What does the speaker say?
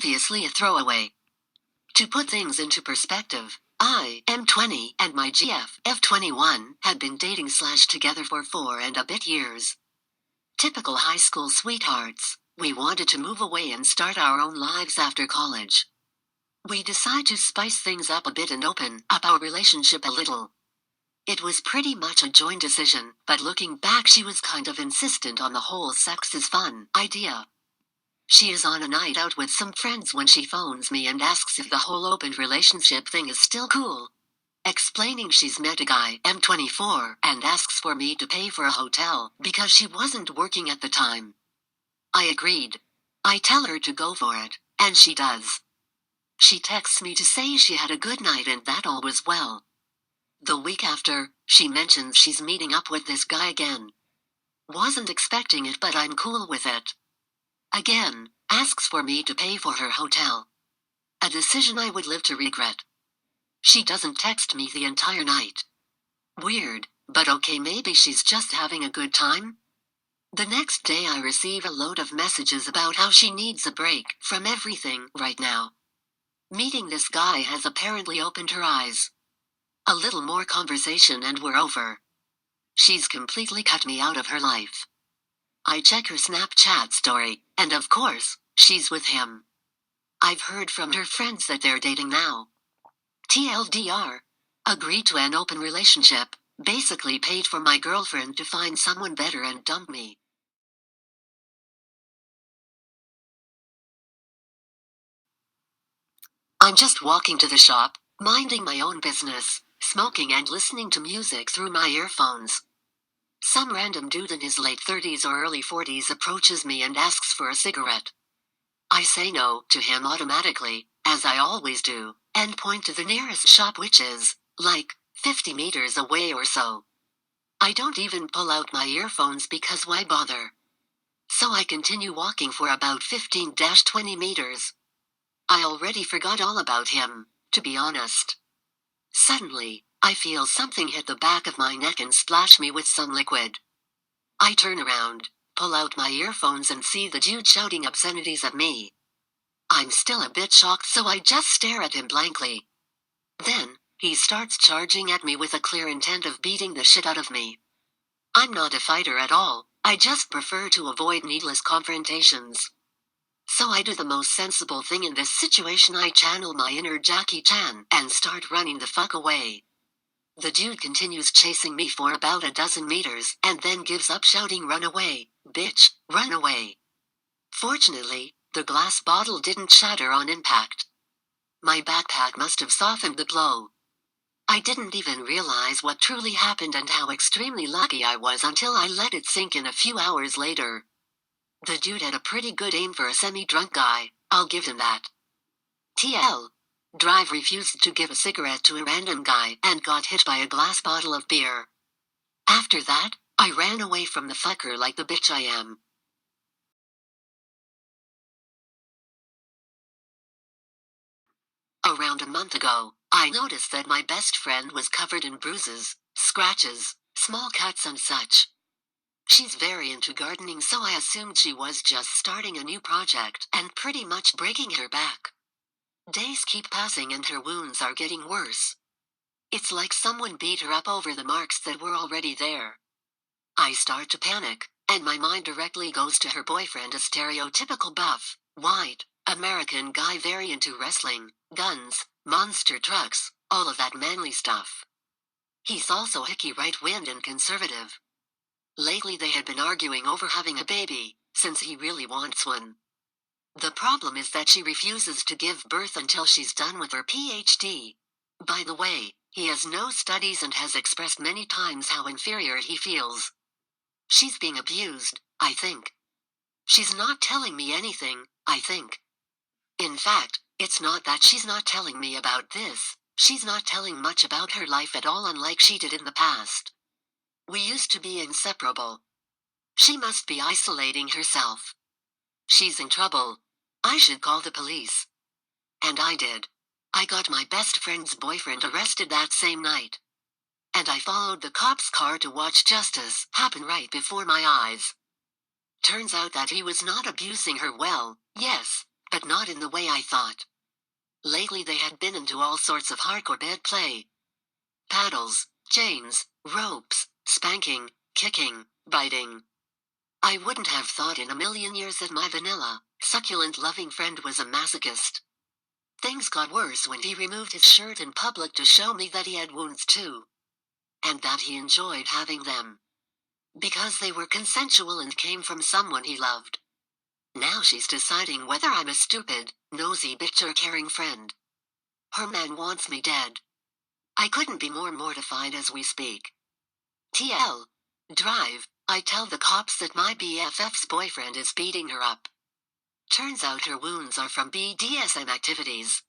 obviously a throwaway. To put things into perspective, I am 20 and my GF, 21, had been dating/together for 4 and a bit years. Typical high school sweethearts. We wanted to move away and start our own lives after college. We decided to spice things up a bit and open up our relationship a little. It was pretty much a joint decision, but looking back she was kind of insistent on the whole sex is fun idea. She is on a night out with some friends when she phones me and asks if the whole open relationship thing is still cool. Explaining she's met a guy, M24, and asks for me to pay for a hotel because she wasn't working at the time. I agreed. I tell her to go for it, and she does. She texts me to say she had a good night and that all was well. The week after, she mentions she's meeting up with this guy again. Wasn't expecting it, but I'm cool with it. Again, asks for me to pay for her hotel. A decision I would live to regret. She doesn't text me the entire night. Weird, but okay, maybe she's just having a good time? The next day I receive a load of messages about how she needs a break from everything right now. Meeting this guy has apparently opened her eyes. A little more conversation and we're over. She's completely cut me out of her life. I check her Snapchat story, and of course, she's with him. I've heard from her friends that they're dating now. TLDR. Agreed to an open relationship, basically paid for my girlfriend to find someone better and dump me. I'm just walking to the shop, minding my own business, smoking and listening to music through my earphones. Some random dude in his late 30s or early 40s approaches me and asks for a cigarette. I say no to him automatically, as I always do, and point to the nearest shop, which is, like, 50 meters away or so. I don't even pull out my earphones because why bother? So I continue walking for about 15-20 meters. I already forgot all about him, to be honest. Suddenly, I feel something hit the back of my neck and splash me with some liquid. I turn around, pull out my earphones and see the dude shouting obscenities at me. I'm still a bit shocked, so I just stare at him blankly. Then, he starts charging at me with a clear intent of beating the shit out of me. I'm not a fighter at all, I just prefer to avoid needless confrontations. So I do the most sensible thing in this situation. I channel my inner Jackie Chan and start running the fuck away. The dude continues chasing me for about a dozen meters and then gives up shouting, "Run away, bitch, run away." Fortunately, the glass bottle didn't shatter on impact. My backpack must have softened the blow. I didn't even realize what truly happened and how extremely lucky I was until I let it sink in a few hours later. The dude had a pretty good aim for a semi-drunk guy, I'll give him that. TL. Drive refused to give a cigarette to a random guy and got hit by a glass bottle of beer. After that, I ran away from the fucker like the bitch I am. Around a month ago, I noticed that my best friend was covered in bruises, scratches, small cuts and such. She's very into gardening, so I assumed she was just starting a new project and pretty much breaking her back. Days keep passing and her wounds are getting worse. It's like someone beat her up over the marks that were already there. I start to panic, and my mind directly goes to her boyfriend, a stereotypical buff, white, American guy very into wrestling, guns, monster trucks, all of that manly stuff. He's also hicky right-winged and conservative. Lately they had been arguing over having a baby, since he really wants one. The problem is that she refuses to give birth until she's done with her PhD. By the way, he has no studies and has expressed many times how inferior he feels. She's being abused, I think. She's not telling me anything, I think. In fact, it's not that she's not telling me about this, she's not telling much about her life at all, unlike she did in the past. We used to be inseparable. She must be isolating herself. She's in trouble. I should call the police. And I did. I got my best friend's boyfriend arrested that same night. And I followed the cop's car to watch justice happen right before my eyes. Turns out that he was not abusing her well, yes, but not in the way I thought. Lately they had been into all sorts of hardcore bed play. Paddles, chains, ropes, spanking, kicking, biting. I wouldn't have thought in a million years that my vanilla, succulent loving friend was a masochist. Things got worse when he removed his shirt in public to show me that he had wounds too. And that he enjoyed having them. Because they were consensual and came from someone he loved. Now she's deciding whether I'm a stupid, nosy bitch or caring friend. Her man wants me dead. I couldn't be more mortified as we speak. TL. Drive. I tell the cops that my BFF's boyfriend is beating her up. Turns out her wounds are from BDSM activities.